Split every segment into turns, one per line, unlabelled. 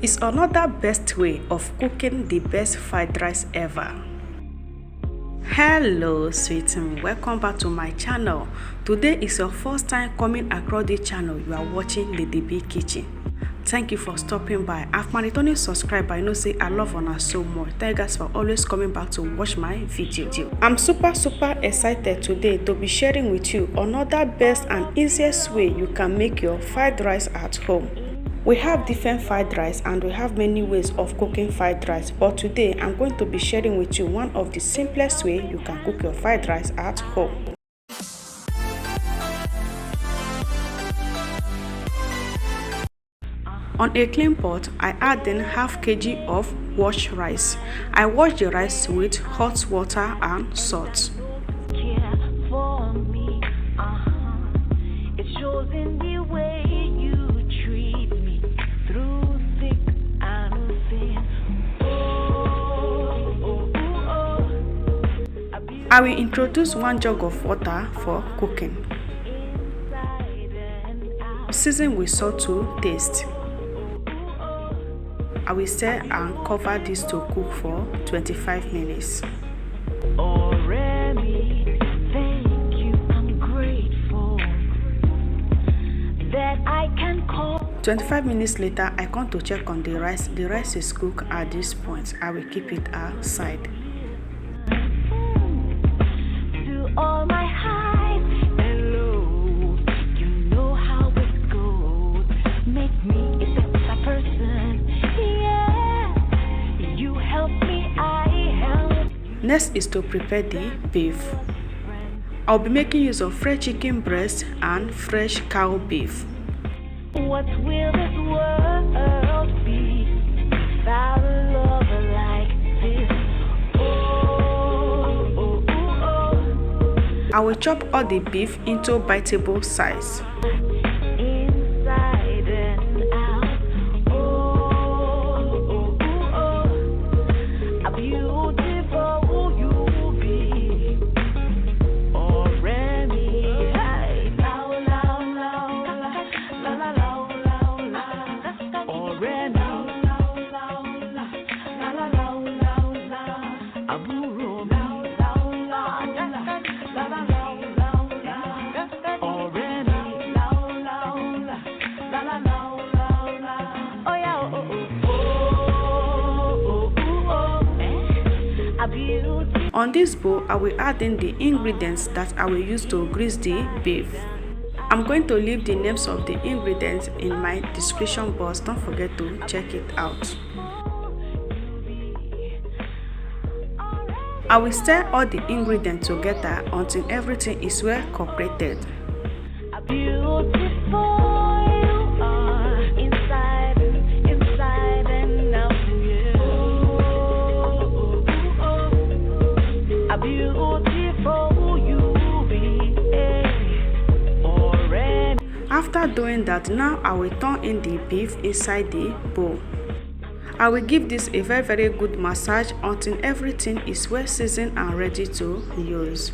is another best way of cooking the best fried rice ever. Hello sweetie, welcome back to my channel. Today is your first time coming across the channel. You are watching Lady B Kitchen. Thank you for stopping by. I've my returning subscriber. I know say I love Una so much. Thank you guys for always coming back to watch my video. I'm super excited today to be sharing with you another best and easiest way you can make your fried rice at home. We have different fried rice and we have many ways of cooking fried rice, but today I'm going to be sharing with you one of the simplest way you can cook your fried rice at home. On a clean pot, I add in half kg of washed rice. I wash the rice with hot water and salt. I will introduce 1 jug of water for cooking. Season with salt to taste. I will stir and cover this to cook for 25 minutes. Already, thank you, I'm grateful that I can call. 25 minutes later, I come to check on the rice. The rice is cooked at this point. I will keep it aside. All my highs and lows, you know how it goes. Make me a better person. Yeah, you help me, I help. Next is to prepare the beef. I'll be making use of fresh chicken breast and fresh cow beef. What will this world be without a lover like this? I will chop all the beef into biteable size. Inside and out. Oh, a beautiful you be. Already. Hey. La la la la la la la la. Already. La la la la la. Aburo. On this bowl, I will add in the ingredients that I will use to grease the beef. I'm going to leave the names of the ingredients in my description box. Don't forget to check it out. I will stir all the ingredients together until everything is well cooperated. After doing that, now I will turn in the beef inside the bowl. I will give this a very good massage until everything is well seasoned and ready to use.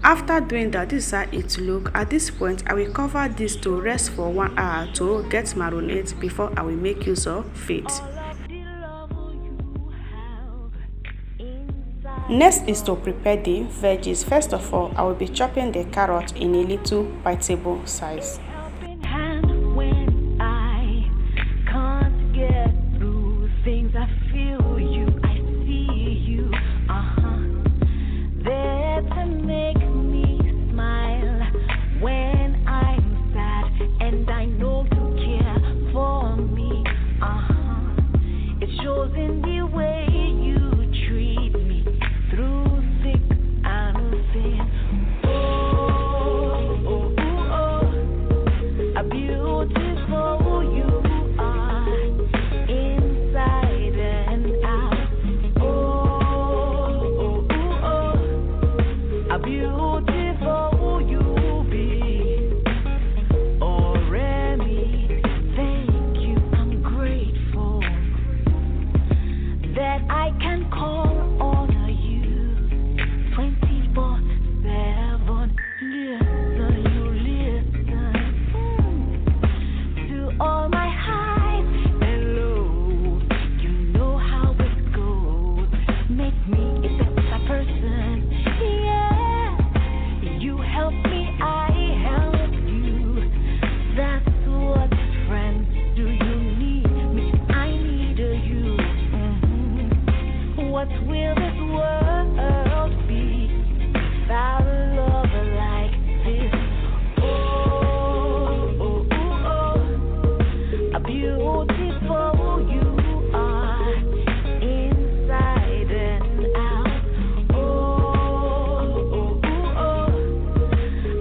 After doing that, this is how it looks. At this point, I will cover this to rest for 1 hour to get marinate before I will make use of it. Next is to prepare the veggies. First of all, I will be chopping the carrot in a little biteable size.
beautiful you are inside and out. Oh,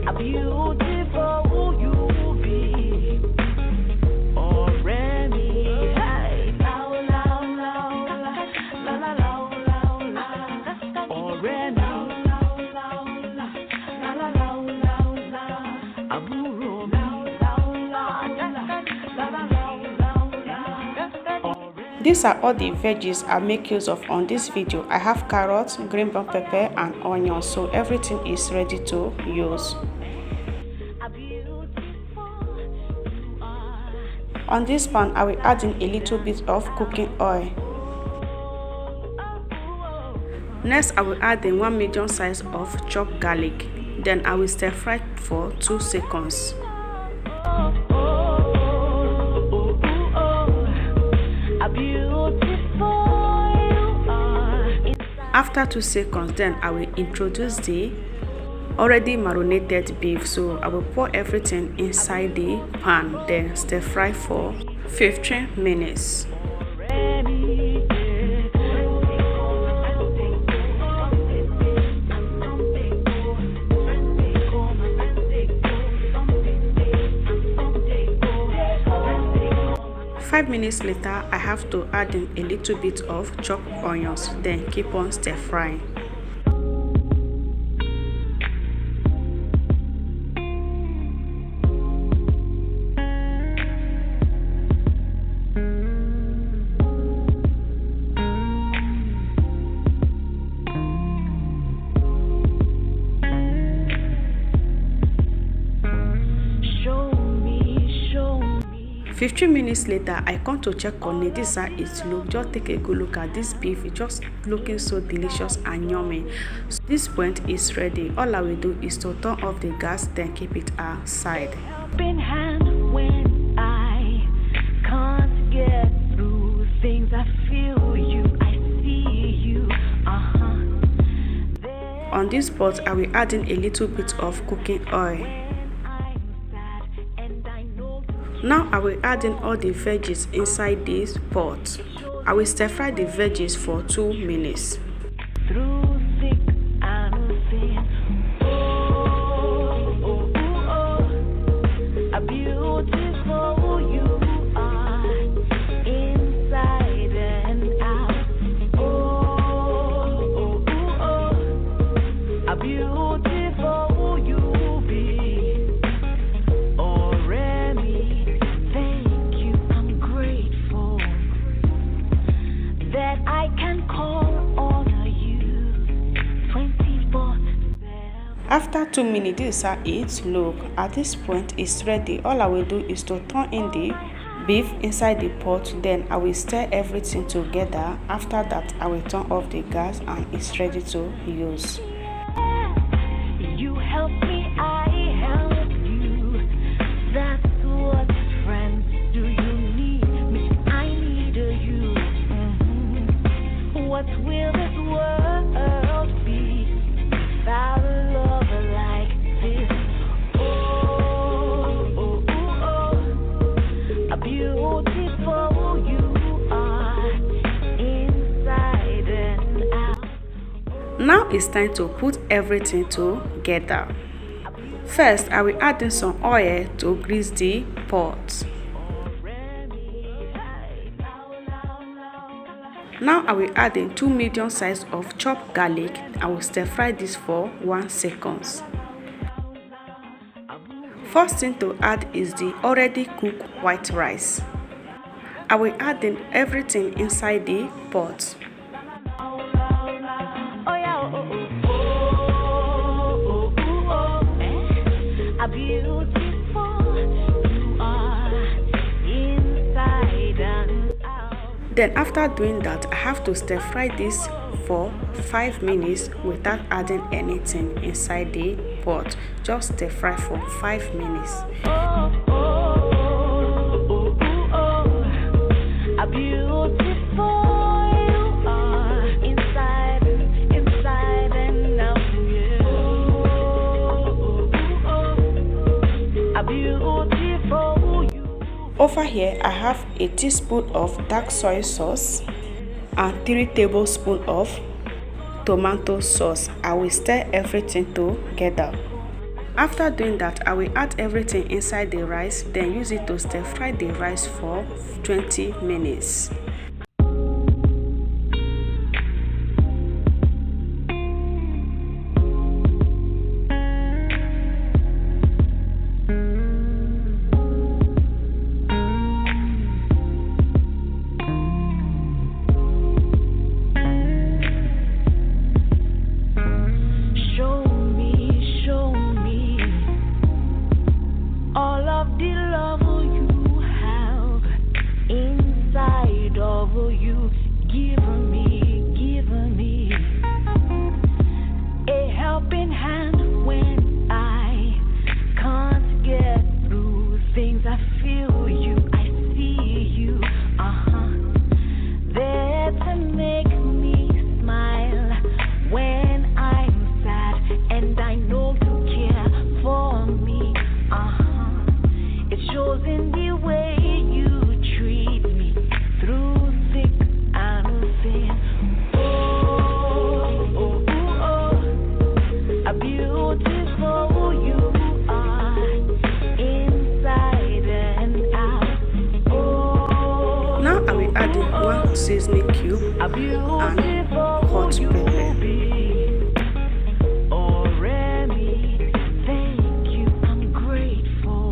a beautiful you be already. Hey, la la la la la la la la already. La la la la la aburo la
These are all the veggies I make use of on this video. I have carrots, green bell pepper and onions, so everything is ready to use. On this pan, I will add in a little bit of cooking oil. Next, I will add in 1 medium size of chopped garlic. Then I will stir fry for 2 seconds. After 2 seconds, then I will introduce the already marinated beef. So I will pour everything inside the pan, then stir fry for 15 minutes. Five minutes later, I have to add in a little bit of chopped onions, then keep on stir frying.
Show me.
15 minutes later, I come to check on it. This is how it looks. Just take a good look at this beef. It's just looking so delicious and yummy. So this point is ready. All I will do is to turn off the gas, then keep it aside.
Helping hand when I can't get through things. I feel you, I see you.
On this pot, I will add in a little bit of cooking oil. Now I will add in all the veggies inside this pot. I will stir fry the veggies for 2 minutes.
Through thick and thin. A beautiful you are inside and out. A beautiful you be already. Thank you, I'm grateful that I can call on you 24/7.
After 2 minutes, this is how it looks. At this point, it's ready. All I will do is to turn in the beef inside the pot, then I will stir everything together. After that, I will turn off the gas and it's ready to use.
You help me, I help you. That's what friends do. You need me, I need you. What will this world be without a lover like this? A beautiful you are inside and out.
Now it's time to put everything together. First, I will add in some oil to grease the pot. Now I will add in 2 medium size of chopped garlic. I will stir fry this for 1 second. First thing to add is the already cooked white rice. I will add in everything inside the pot.
A beautiful you are inside and out.
Then after doing that, I have to stir fry this for 5 minutes without adding anything inside the pot. Just stir fry for 5 minutes.
A beautiful you are inside and out. A beautiful you.
Over here, I have a teaspoon of dark soy sauce and 3 tablespoons of tomato sauce. I will stir everything together. After doing that, I will add everything inside the rice, then use it to stir fry the rice for 20 minutes.
You given me a helping hand when I can't get through things. I feel you, I see you, there to make me smile when I'm sad, and I know you care for me, it shows in the way you treat me through
seasoning cube and hot pepper.
Thank you, I'm grateful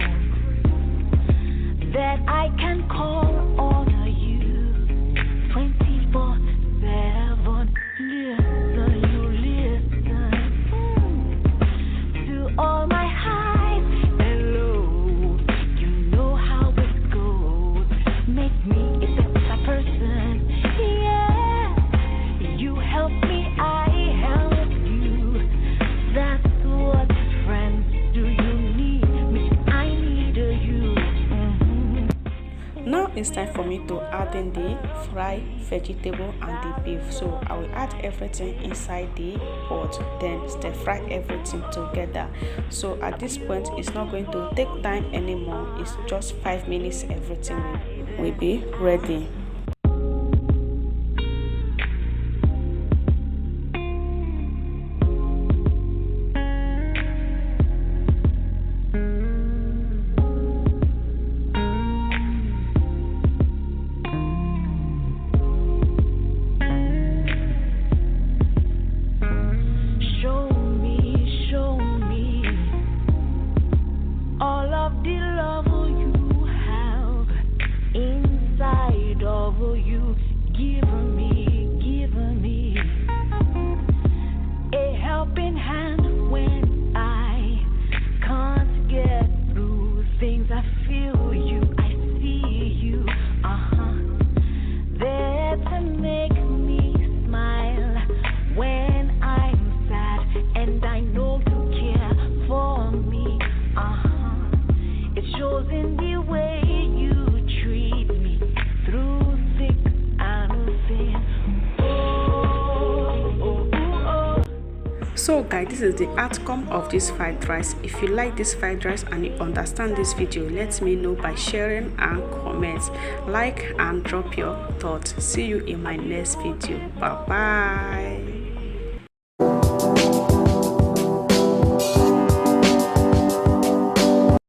that I can call on you 24/7. Listen, you listen to all my highs and lows. You know how it goes. Make me a better person.
Now it's time for me to add in the fried vegetable and the beef. So I will add everything inside the pot, then stir fry everything together. So at this point, it's not going to take time anymore. It's just 5 minutes, everything will be ready. You given me a helping hand when I can't get through things. I feel you, I see you, there to make me smile when I'm sad, and I know you care for me, it shows in the way you treat me through. So guys, this is the outcome of this fried rice. If you like this fried rice and you understand this video, let me know by sharing and comment, like and drop your thoughts. See you in my next video. Bye bye.